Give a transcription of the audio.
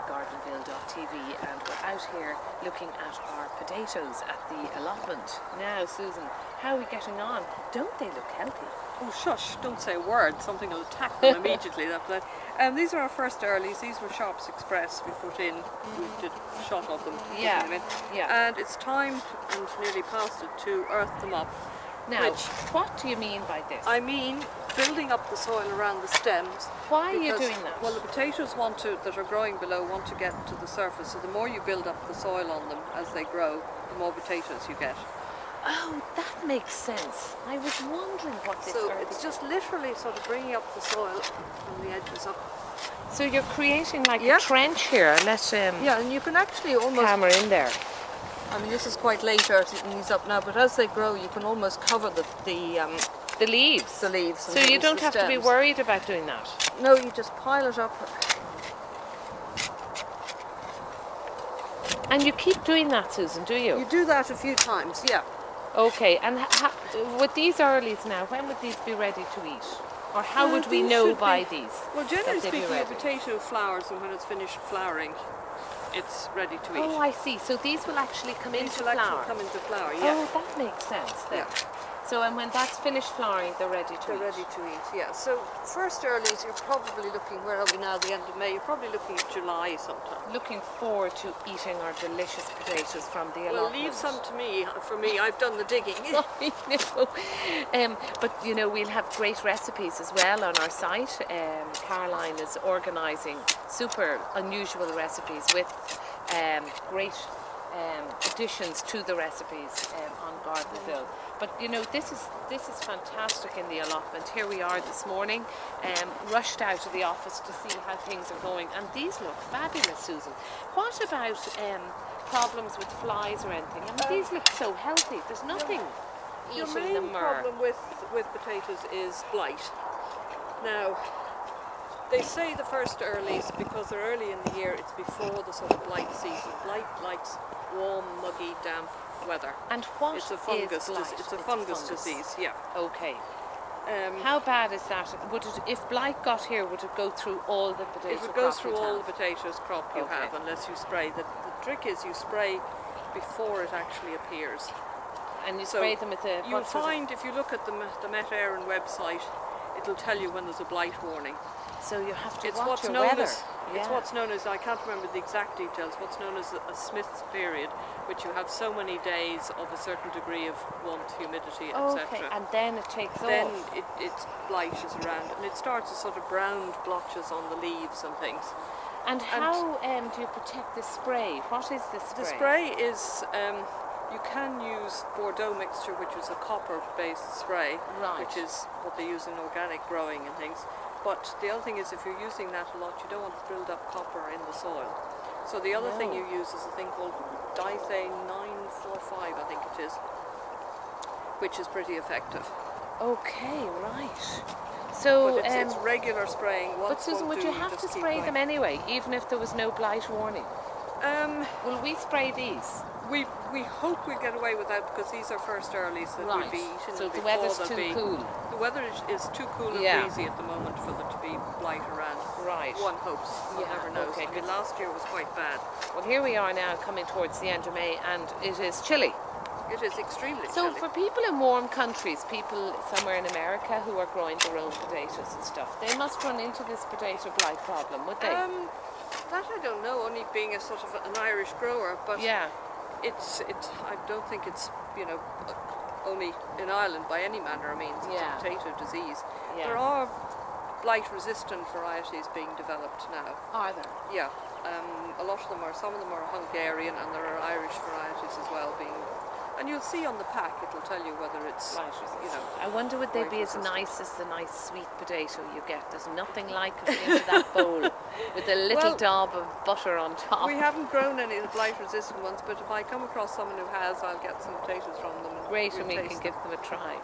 Gardenville.tv, and we're out here looking at our potatoes at the allotment. Now, Susan, how are we getting on? Don't they look healthy? Oh shush, don't say a word, something will attack them immediately. These are our first earlies, these were Sharps Express we put in, we did a shot of them. Yeah, yeah. And it's time, and nearly past it, to earth them up. Now, what do you mean by this? I mean building up the soil around the stems. Why are you doing that? Well, the potatoes that are growing below want to get to the surface, so the more you build up the soil on them as they grow, the more potatoes you get. Oh, that makes sense. I was wondering what this So it's just literally sort of bringing up the soil from the edges up. So you're creating like a trench here. Yeah, and you can actually almost camera in there. I mean, this is quite late earthing these up now, but as they grow, you can almost cover the leaves. The leaves. So you don't have to be worried about doing that. No, you just pile it up. And you keep doing that, Susan, do you? You do that a few times, yeah. Okay, and with these earlies now, when would these be ready to eat? Or how would we know by these? Well, generally speaking, a potato flowers, and when it's finished flowering, it's ready to eat. Oh, I see. So these will actually come into flower. Come into flower, yeah. Oh, that makes sense then. Yeah. So, and when that's finished flowering, they're ready to eat. They're ready to eat, yeah. So, first earlies, you're probably looking, where are we now, the end of May? You're probably looking at July sometime. Looking forward to eating our delicious potatoes from the allotment. Well, leave some to me. For me, I've done the digging. I know. But, you know, we'll have great recipes as well on our site. Caroline is organising super unusual recipes with great additions to the recipes on Gardenville. But you know, this is fantastic in the allotment. Here we are this morning, rushed out of the office to see how things are going, and these look fabulous, Susan. What about problems with flies or anything? I mean, these look so healthy. There's nothing eating them. Your main problem with potatoes is blight. Now, they say the first earlies, because they're early in the year, it's before the sort of blight season. Blight likes warm, muggy, damp weather. And what it's a fungus is blight? It's a fungus disease, yeah. Okay. How bad is that? Would it, if blight got here, would it go through all the potatoes? It would go through all the potatoes crop you have, unless you spray. The trick is you spray before it actually appears. And you spray them with the... You'll find, if you look at the Met Éireann website, it'll tell you when there's a blight warning. So you have to it's watch what's your known weather. It's what's known as, I can't remember the exact details, what's known as a Smith's period, which you have so many days of a certain degree of warmth, humidity, etc. Okay, and then it takes off. Then its blight is around, and it starts as sort of brown blotches on the leaves and things. And how do you protect the spray? What is the spray? The spray is, you can use Bordeaux mixture, which is a copper-based spray, which is what they use in organic growing and things. But the other thing is, if you're using that a lot, you don't want to build up copper in the soil. So the other thing you use is a thing called Dithane 945, I think it is, which is pretty effective. Okay, right. So but it's regular spraying. But Susan, would you have to spray them anyway, even if there was no blight warning? Will we spray these? We hope we'll get away with that, because these are first earlies that we'll be eating. So the weather's too cool. The weather is too cool and breezy at the moment for there to be blight around. Right. One hopes. One never knows. I mean, last year was quite bad. Well, here we are now, coming towards the end of May, and it is chilly. It is extremely chilly. So for people in warm countries, people somewhere in America who are growing their own potatoes and stuff, they must run into this potato blight problem, would they? That I don't know, only being a sort of an Irish grower, but it's I don't think it's, you know, only in Ireland by any manner of means. It's a potato disease. There are blight-resistant varieties being developed now. Are there? Yeah. A lot of them are, some of them are Hungarian, and there are Irish varieties as well being. And you'll see on the pack, it'll tell you whether it's, you know. I wonder would they be as nice as the nice sweet potato you get. There's nothing like it into that bowl with a little daub of butter on top. We haven't grown any of the blight-resistant ones, but if I come across someone who has, I'll get some potatoes from them. Great, and we can give them a try.